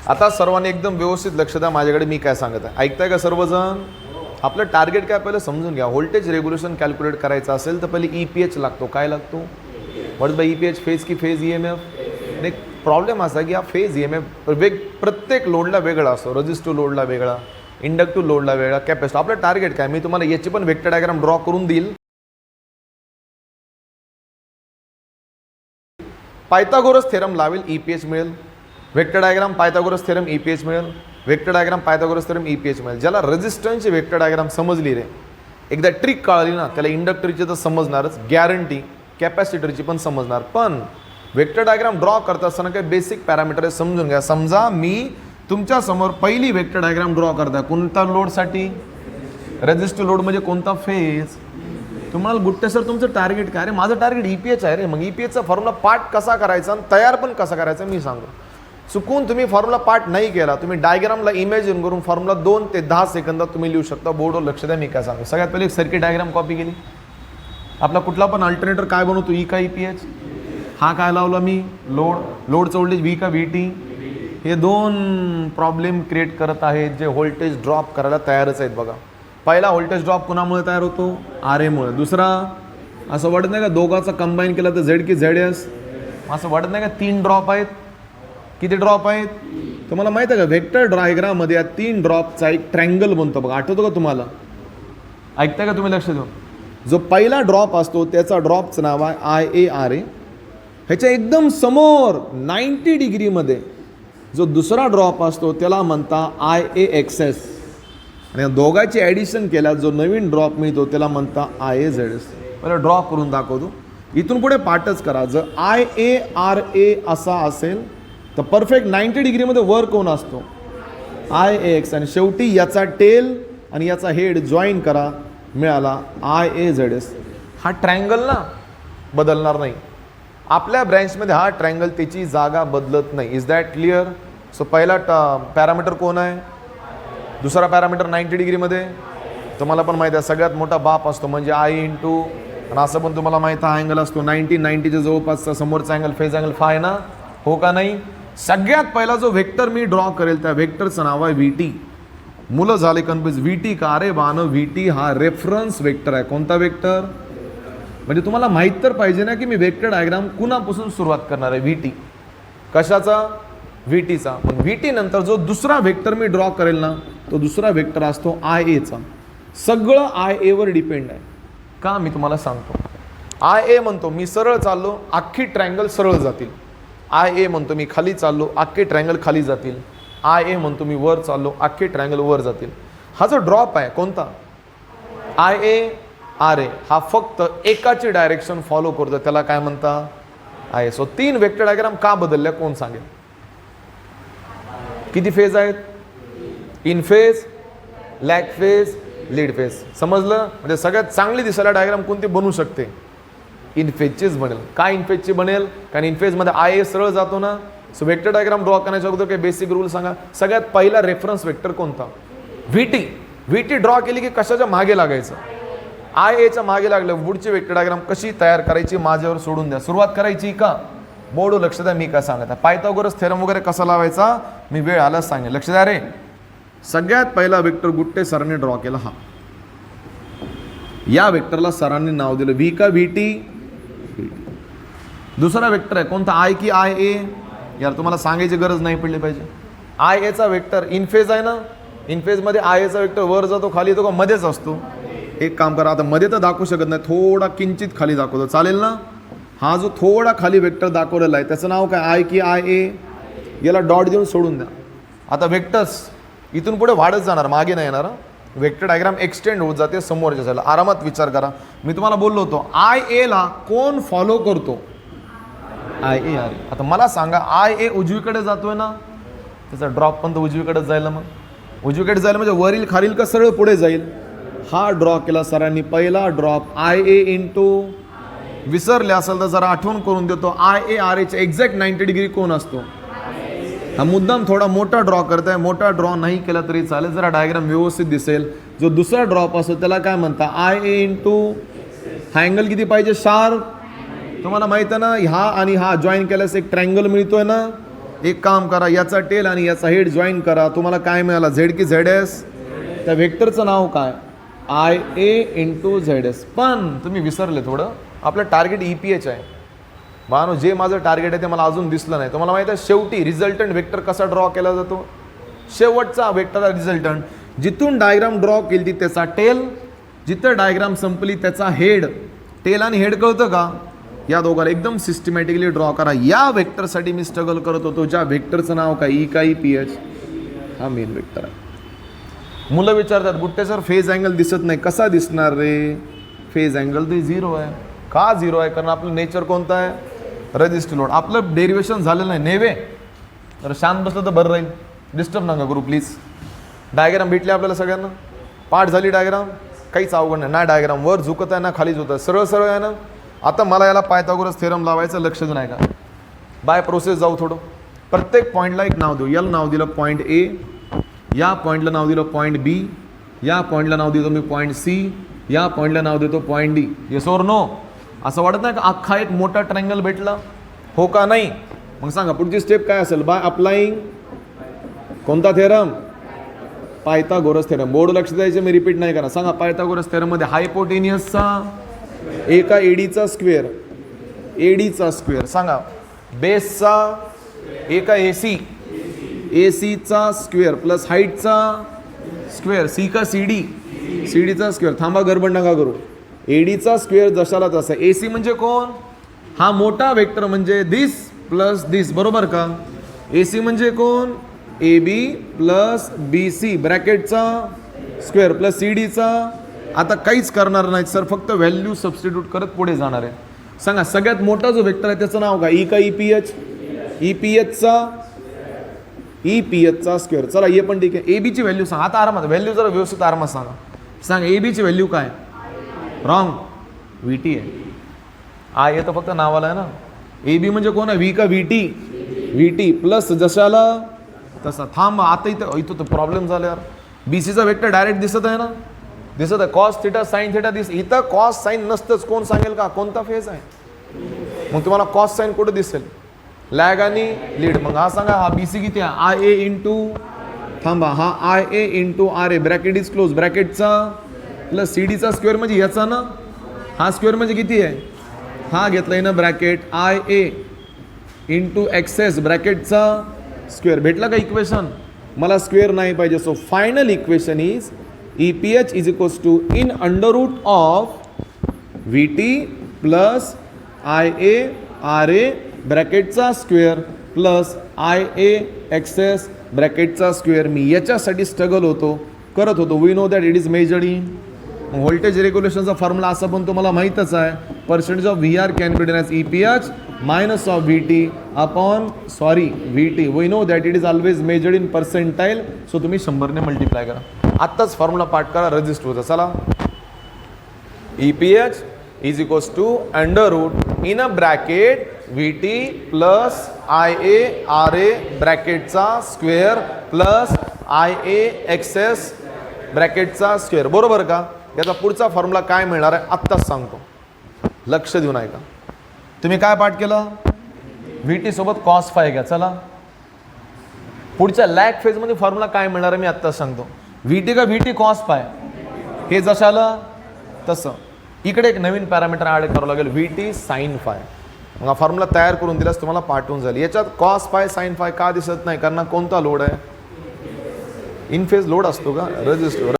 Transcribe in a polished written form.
आता सर्वांनी एकदम व्यवस्थित लक्ष द्या माझ्याकडे, मी काय सांगत आहे ऐकताय का सर्वजण? आपलं टार्गेट काय पहिलं समजून घ्या. व्होल्टेज रेग्युलेशन कॅल्क्युलेट करायचं असेल तर पहिले EPH लागतो. काय लागतो? What is the EPH? Phase की फेज EMF? एक प्रॉब्लेम असा की हा फेज EMF प्रत्येक लोडला वेगळा असतो. रेझिस्टिव्ह लोडला वेगळा, इंडक्टिव्ह लोडला वेगळा, कॅपॅसिटर. आपलं टार्गेट काय, मी तुम्हाला याची पण वेक्टर डायग्राम ड्रॉ करून देईल. पायथागोरस थेरम लावेल, EPH मिळेल. Vector diagram Pythagoras theorem, EPH मिळेल. Vector diagram Pythagoras theorem, EPH मिळेल. ज्याला रेझिस्टन्सची वेक्टर डायग्राम समजली रे, एकदा ट्रिक कळली ना, त्याला इंडक्टरची तर समजणारच गॅरंटी, कॅपॅसिटरची पण समजणार. पण वेक्टर डायग्राम ड्रॉ करत असताना काही बेसिक पॅरामीटर समजून घ्या. समजा मी तुमच्या समोर पहिली वेक्टर डायग्राम ड्रॉ करता, कोणत्या लोडसाठी? रेझिस्टिव्ह लोड म्हणजे कोणता फेज? तुम्हाला गुट्टे सर तुमचं टार्गेट काय? अरे माझं टार्गेट EPH आहे रे. मग EPHचा फॉर्म्युला पार्ट कसा करायचा आणि तयार पण कसा करायचा मी सांगू. चुकून तुम्ही फॉर्म्युला पार्ट नाही केला, तुम्ही डायग्रामला इमॅजिन करून फॉर्म्युला 2 ते 10 सेकंदात तुम्ही लिहू शकता. बोर्डवर लक्ष द्या, मी काय सांगू. सगळ्यात पहिले एक सर्किट डायग्राम कॉपी केली. आपला कुठला पण अल्टरनेटर काय बनवतो? E का EPH? हा काय लावला मी? लोड. लोडचं व्होल्टेज V का VT? हे दोन प्रॉब्लेम क्रिएट करत आहेत जे व्होल्टेज ड्रॉप करायला तयारच आहेत. बघा, पहिला व्होल्टेज ड्रॉप कुणामुळे तयार होतो? RA मुळे. दुसरा असं वाटत नाही का दोघांचा कंबाईन केला तर Z की ZS? असं वाटत नाही का 3 ड्रॉप आहेत? किती ड्रॉप आहेत तुम्हाला माहिती आहे का? व्हेक्टर डायग्राममध्ये या 3 ड्रॉपचा एक ट्रँगल बनतो बघा. आठवतो का तुम्हाला? ऐकताय का तुम्ही? लक्ष देऊन. जो पहिला ड्रॉप असतो त्याचा ड्रॉपचं नाव आहे IARA. ह्याच्या एकदम समोर 90 डिग्रीमध्ये जो दुसरा ड्रॉप असतो त्याला म्हणता IAXS. आणि दोघांची ॲडिशन केल्यास जो नवीन ड्रॉप मिळतो त्याला म्हणता IAZS. पहिला ड्रॉ करून दाखवतो. इथून पुढे पाठच करा. जर IARA असा असेल तर परफेक्ट 90 डिग्रीमध्ये वर कोण असतो? IAX. आणि शेवटी याचा टेल आणि याचा हेड जॉईन करा, मिळाला IAZS. हा ट्रँगल ना बदलणार नाही. आपल्या ब्रँचमध्ये हा ट्रँगल त्याची जागा बदलत नाही. Is that clear? सो पहिला पॅरामीटर कोण आहे? दुसरा पॅरामीटर 90 डिग्रीमध्ये तुम्हाला पण माहिती आहे सगळ्यात मोठा बाप असतो म्हणजे I इंटू, आणि असं पण तुम्हाला माहिती आहे अँगल असतो 90च्या जवळपासचा समोरचा अँगल फेज अँगल फाय ना, हो का नाही? सगळ्यात पहिला जो वेक्टर मी ड्रॉ करेल त्या वेक्टरचं नाव आहे VT. मुलं झाले कन्फ्यूज. VT का? अरे बानो, VT हा रेफरन्स वेक्टर आहे. कोणता वेक्टर? म्हणजे तुम्हाला माहीत तर पाहिजे ना की मी वेक्टर डायग्राम कुणापासून सुरुवात करणार आहे? VT. कशाचा? VTचा. मग VT नंतर जो दुसरा वेक्टर मी ड्रॉ करेल ना तो दुसरा वेक्टर असतो IAचा. सगळं IA वर डिपेंड आहे का? मी तुम्हाला सांगतो. IA म्हणतो मी सरळ चाललो, अख्खी ट्रँगल सरळ जातील. IA म्हणतो मी खाली चाललो, अख्खे ट्रँगल खाली जातील. IA म्हणतो मी वर चाललो, अख्खे ट्रँगल वर जातील. हा जो ड्रॉप आहे कोणता? IARA. हा फक्त एकाची डायरेक्शन फॉलो करतो, त्याला काय म्हणता? IA. सो 3 वेक्टर डायग्राम का बदलल्या कोण सांगेल? किती फेज आहेत? In phase, lag phase, lead phase. समजलं? म्हणजे सगळ्यात चांगली दिसायला डायग्राम कोणती बनवू शकते? इन फेजचीच बनेल. काय इन फेजची बनेल? कारण इन फेजमध्ये IA सरळ जातो ना. सो वेक्टर डायग्राम ड्रॉ करण्याच्या अगोदर काही बेसिक रूल सांगा. सगळ्यात पहिला रेफरन्स वेक्टर कोणता? VT. VT ड्रॉ केली की कशाच्या मागे लागायचं? IAच्या मागे लागलं. पुढची वेक्टर डायग्राम कशी तयार करायची माझ्यावर सोडून द्या. सुरुवात करायची का? बोर्ड लक्ष द्या, मी काय सांगत आहे. पायथागोरस थेरम वगैरे कसा लावायचा मी वेळ आलाच सांगेल. लक्ष द्या रे. सगळ्यात पहिला वेक्टर गुट्टे सरांनी ड्रॉ केला हा. या वेक्टरला सरांनी नाव दिलं V का VT? दुसरा वेक्टर आहे कोणता? I की IA? यार तुम्हाला सांगायची गरज नाही पडली पाहिजे. IAचा वेक्टर इन फेज आहे ना. इन फेज मध्ये IAचा वेक्टर वर जातो खाली येतो का? मध्येच असतो. एक काम करा, आता मध्ये तर दाखवू शकत नाही, थोडा किंचित खाली दाखवतो, चालेल ना? हा जो थोडा खाली वेक्टर दाखवलेला आहे त्याचं नाव काय? I की IA? याला डॉट देऊन सोडून द्या. आता वेक्टर्स इथून पुढे वाढत जाणार, मागे नाही येणार. वेक्टर डायग्राम एक्सटेंड होत जाते समोरच्या साईडला. आरामात विचार करा. मी तुम्हाला बोललो होतो IA ला कोण फॉलो करतो? IARA. आता मला सांगा IA उजवीकडे जातोय ना, त्याचा ड्रॉप पण तर उजवीकडेच जाईल. मग उजवीकडे जाईल म्हणजे वरील खालील का सरळ पुढे जाईल? हा ड्रॉ केला सरांनी. पहिला ड्रॉप IA इंटू, विसरले असेल तर जरा आठवण करून देतो, IARAचे एक्झॅक्ट 90 डिग्री कोण असतो? हा मुद्दाम थोडा मोठा ड्रॉ करताय. मोठा ड्रॉ नाही केला तरी चालेल, जरा डायग्राम व्यवस्थित दिसेल. जो दुसरा ड्रॉप असतो त्याला काय म्हणता? IA इंटू, हा अँगल किती पाहिजे? शार्प. तुम्हाला माहिती आहे ना, हा आणि हा जॉईन केल्यास एक ट्रँगल मिळतोय ना. एक काम करा, याचा टेल आणि याचा हेड जॉईन करा, तुम्हाला काय मिळाला, झेड की झेड एस. त्या वेक्टरचं नाव काय, I A into Z S. पण तुम्ही विसरले थोडं, आपलं टार्गेट EPH आहे. मानो जे माझं टार्गेट आहे ते मला अजून दिसलं नाही. तुम्हाला माहिती आहे शेवटी रिझल्टंट वेक्टर कसा ड्रॉ केला जातो, शेवटचा वेक्टरचा रिझल्टंट, जिथून डायग्राम ड्रॉ केली त्याचा टेल, जिथं डायग्राम संपली त्याचा हेड. टेल आणि हेड कळतं का, या दोघांना एकदम सिस्टमॅटिकली ड्रॉ करा. या वेक्टरसाठी मी स्ट्रगल करत होतो, ज्या वेक्टरचं नाव काय, ई का EPH, हा मेन वेक्टर आहे. मुलं विचारतात गुट्टे सर फेज अँगल दिसत नाही, कसा दिसणार रे. फेज अँगल ते 0 आहे. का 0 आहे, कारण आपलं नेचर कोणतं आहे, रेजिस्टिव्ह लोड. आपलं डेरिवेशन झालेलं नाही नेवे, तर शांत बसलं तर बरं राहील, डिस्टर्ब नका करू प्लीज. डायग्राम भेटली आपल्याला सगळ्यांना, पाठ झाली डायग्राम, काहीच अवघड नाही. ना डायग्राम वर झुकत आहे ना खाली झुकत आहे, सरळ सरळ आहे ना. आता मला याला पायथागोरस थेरम लावायचं, लक्ष नाही का, बाय प्रोसेस जाऊ थोडं. प्रत्येक पॉईंटला एक नाव देऊ. याला नाव दिलं पॉईंट ए, या पॉईंटला नाव दिलं पॉईंट बी, या पॉईंटला नाव देतो मी पॉईंट सी, या पॉईंटला नाव देतो point D. Yes or no. असं वाटत नाही का अख्खा एक मोठा ट्रायंगल भेटला, हो का नाही. मग सांगा पुढची स्टेप काय असेल, बाय अप्लाइंग कोणता थेरम, पायथागोरस थेरम. बोर्ड लक्ष द्यायचे, मी रिपीट नाही करा. सांगा पायथागोरस थेरम मध्ये हायपोटेनियसचा एका एडीचा स्क्वेअर, एडीचा स्क्वेअर. सांगा बेसचा एका एसीचा स्क्वेअर प्लस हाईटचा स्क्वेअर, सी का सीडी, सीडीचा स्क्वेअर. थांबा गडबड नका करू. एडीचा स्क्वेअर जशाला तसा. एसी म्हणजे कोण, हा मोठा वेक्टर म्हणजे दिस प्लस दिस, बरोबर का. एसी म्हणजे कोण, AB प्लस BC ब्रॅकेटचा स्क्वेअर प्लस CDचा. आता काहीच करणार नाहीत सर, फक्त व्हॅल्यू सबस्टिट्यूट करत पुढे जाणार आहे. सांगा सगळ्यात मोठा जो वेक्टर आहे त्याचं नाव काय, ई का EPH, EPHचा स्क्वेअर. चला हे पण ठीक आहे. AB ची व्हॅल्यू सांगा आता आरामात, व्हॅल्यू जरा व्यवस्थित आरामात सांगा. सांगा AB ची व्हॅल्यू काय, रॉंग, VT आहे. आय येतं फक्त नावाला आहे ना. AB म्हणजे कोण आहे, V का VT प्लस जशाला तसा. थांब आता इथं तर प्रॉब्लेम झाला यार. BCचा वेक्टर डायरेक्ट दिसत आहे ना, दिसत आहे. कॉस थिटा साइन थिटा दिस, इथं कॉस साइन नसतंच. कोण सांगेल का कोणता फेज आहे, मग तुम्हाला कॉस साइन कुठे दिसेल, लॅग आणि लीड. मग हा सांगा हा BC किती आहे, IA इंटू, थांबा, हा IA into RA bracket is close, ब्रॅकेटचा प्लस CDचा स्क्वेअर म्हणजे याचा ना, हा स्क्वेअर म्हणजे किती आहे, हा घेतलाय ना ब्रॅकेट, IA इंटू XS ब्रॅकेटचा स्क्वेअर. भेटला का इक्वेशन, मला स्क्वेअर नाही पाहिजे. So final equation is EPH is equals to in under root of VT plus IA RA ब्रॅकेटचा स्क्वेअर प्लस IA XS ब्रॅकेटचा स्क्वेअर. मी याच्यासाठी स्ट्रगल करत होतो. We know that it is measured in voltage रेग्युलेशनचा formula असा पण तुम्हाला माहीतच आहे. Percentage of VR can be defined as EPH minus of VT upon VT. We know that it is always measured in percentile. So तुम्ही 100 ने multiply करा. आत्ताच फॉर्म्युला पाठ करा रेजिस्टरचा. चला, EPH is equals to under root in a bracket VT plus IA RA ब्रॅकेटचा square plus IA XS ब्रॅकेटचा square, बरोबर का. याचा पुढचा फॉर्म्युला काय मिळणार आहे आत्ताच सांगतो, लक्ष देऊन ऐका. तुम्ही काय पाठ केलं, VT सोबत cos फाय घ्या. चला पुढच्या लॅग फेज मध्ये फॉर्म्युला काय मिळणार आहे मी आत्ताच सांगतो. VT का VT cos फाय, हे जशाला तसं. इकडे एक नवीन पॅरामीटर ॲड करावं लागेल, VT sin फाय. मग हा फॉर्म्युला तयार करून दिलास तुम्हाला पाठवून झाली. याच्यात cos फाय sin फाय का दिसत नाही, कारण कोणता लोड आहे, इन फेज लोड असतो का, रेजिस्टर.